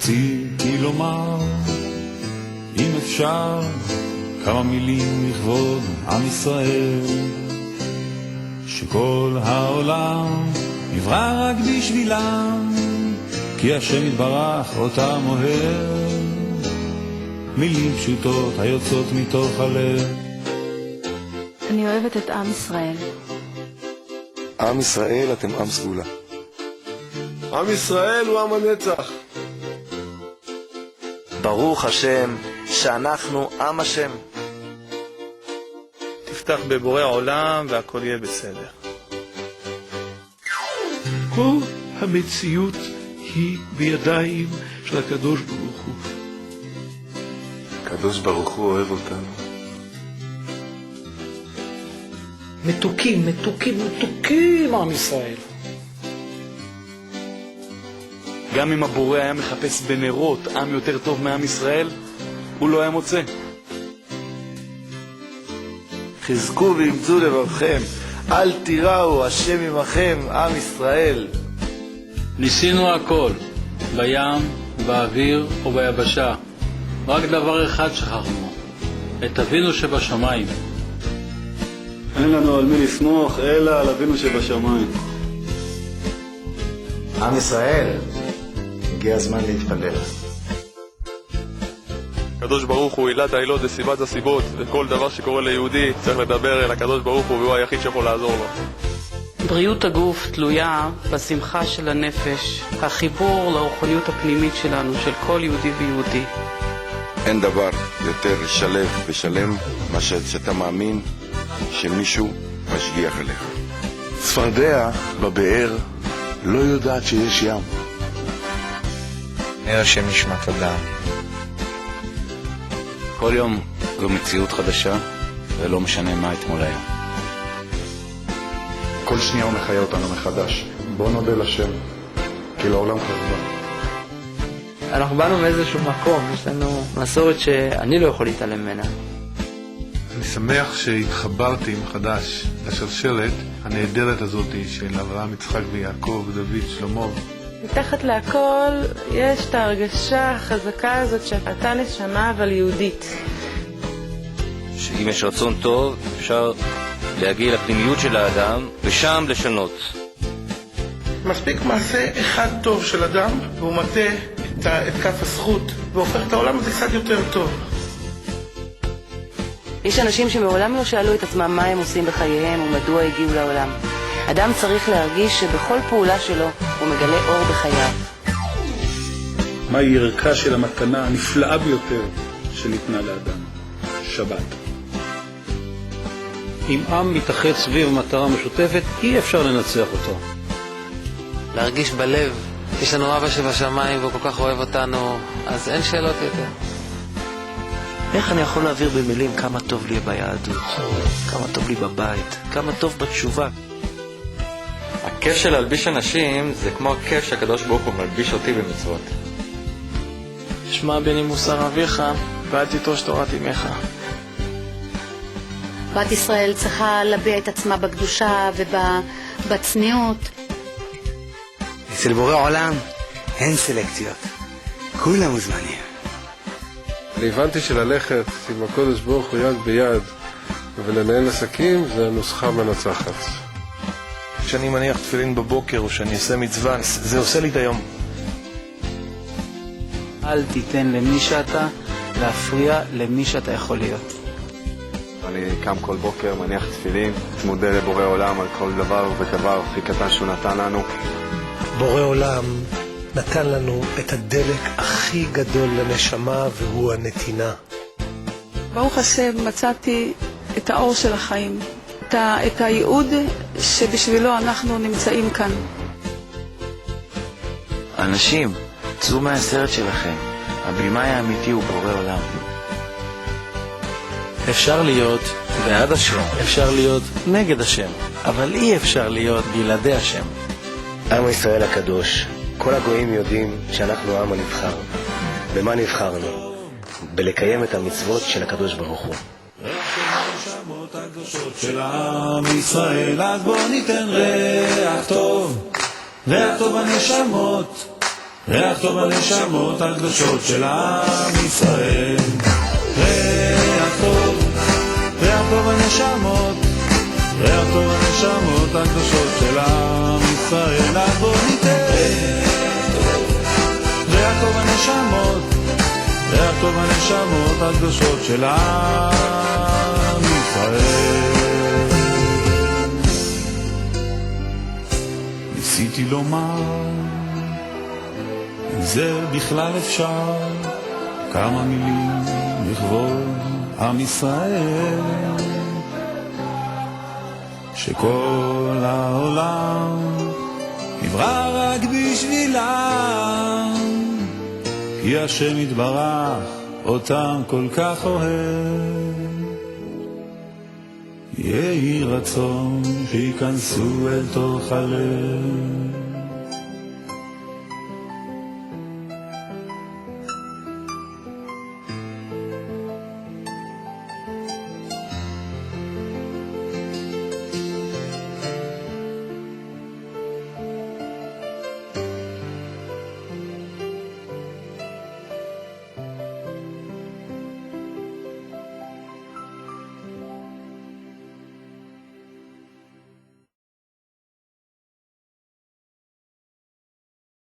רציתי לומר, אם אפשר, כמה מילים לכבוד עם ישראל, שכל העולם נברא רק בשבילם, כי השם יתברך אותם אוהב, מילים פשוטות היוצאות מתוך הלב. אני אוהבת את עם ישראל. עם ישראל, אתם עם סגולה. עם ישראל הוא עם הנצח. ברוך השם שאנחנו עם השם. תפתח בבורא העולם והכל יהיה בסדר. כל המציאות היא בידיים של הקדוש ברוך הוא. הקדוש ברוך הוא אוהב אותנו. מתוקים, מתוקים, מתוקים עם ישראל. גם אם הבורא היה מחפש בנרות עם יותר טוב מעם ישראל, הוא לא היה מוצא. חזקו ואמצו לבבכם, אל תיראו, השם עמכם, עם ישראל. ניסינו הכל, בים, באוויר וביבשה. רק דבר אחד שכחנו, את אבינו שבשמיים. אין לנו על מי לסמוך, אלא על אבינו שבשמיים. עם ישראל, הגיע הזמן להתפלל. הקדוש ברוך הוא עילת העילות וסיבת הסיבות, וכל דבר שקורה ליהודי צריך לדבר אל הקדוש ברוך הוא, והוא היחיד שיכול לעזור לו. בריאות הגוף תלויה בשמחה של הנפש, החיבור לרוחניות הפנימית שלנו, של כל יהודי ויהודי. אין דבר יותר שלב ושלם מאשר שאתה מאמין שמישהו משגיח עליך. צפרדע בבאר לא יודעת שיש ים. נר השם נשמת אדם. כל יום זו מציאות חדשה, ולא משנה מה אתמול היה. כל שנייה הוא מחיה אותנו מחדש. בוא נודה לשם, כי לעולם חזרה. אנחנו באנו מאיזשהו מקום, יש לנו מסורת שאני לא יכול להתעלם ממנה. אני שמח שהתחברתי מחדש לשלשלת הנהדרת הזאת של אברהם, יצחק ויעקב, דוד, שלמה. מתחת להכל יש את ההרגשה החזקה הזאת שאתה נשמה אבל יהודית. שאם יש רצון טוב, אפשר להגיע לפנימיות של האדם, ושם לשנות. מספיק מעשה אחד טוב של אדם, והוא מטה את כף הזכות, והופך את העולם הזה קצת יותר טוב. יש אנשים שמעולם לא שאלו את עצמם מה הם עושים בחייהם ומדוע הגיעו לעולם. אדם צריך להרגיש שבכל פעולה שלו הוא מגלה אור בחייו. מהי ערכה של המתנה הנפלאה ביותר שניתנה לאדם? שבת. אם עם מתאחד סביב מטרה משותפת, אי אפשר לנצח אותו. להרגיש בלב, יש לנו אבא שבשמיים והוא כל כך אוהב אותנו, אז אין שאלות יותר. איך אני יכול להעביר במילים כמה טוב לי ביהדות, כמה טוב לי בבית, כמה טוב בתשובה? הכיף של להלביש אנשים זה כמו הכיף שהקדוש ברוך הוא מלביש אותי במצוות. שמע בני מוסר אביך, ואל תיטוש תורת אמך. בת ישראל צריכה להביע את עצמה בקדושה ובצניעות. אצל בורא עולם אין סלקציות, כולם מוזמנים. אני הבנתי שללכת עם הקדוש ברוך הוא יד ביד ולנהל עסקים זה הנוסחה מנצחת. כשאני מניח תפילין בבוקר או שאני אעשה מצווה, זה עושה לי את היום. אל תיתן למי שאתה להפריע למי שאתה יכול להיות. אני קם כל בוקר, מניח תפילין, מודה לבורא עולם על כל דבר ודבר הכי קטן שהוא נתן לנו. בורא עולם נתן לנו את הדלק הכי גדול לנשמה, והוא הנתינה. ברוך השם מצאתי את האור של החיים, את הייעוד שבשבילו אנחנו נמצאים כאן. אנשים, צאו מהסרט שלכם. הבמאי האמיתי הוא בורא עולם. אפשר להיות בעד השם, אפשר להיות נגד השם, אבל אי אפשר להיות בלעדי השם. עם ישראל הקדוש, כל הגויים יודעים שאנחנו העם הנבחר. במה נבחרנו? בלקיים את המצוות של הקדוש ברוך הוא. הנשמות הקדושות של עם ישראל, אז בוא ניתן ריח טוב, ריח טוב הנשמות, ריח טוב הנשמות הקדושות של עם ישראל. ריח טוב הנשמות, ריח טוב הנשמות הקדושות של עם ישראל. אז בוא ניתן ריח טוב הנשמות, ריח טוב הנשמות הקדושות של עם ישראל. ניסיתי לומר אם זה בכלל אפשר, כמה מילים לכבוד עם ישראל, שכל העולם נברא רק בשבילם, כי השם יתברך אותם כל כך אוהב. יהי רצון שיכנסו אל תוך הלב,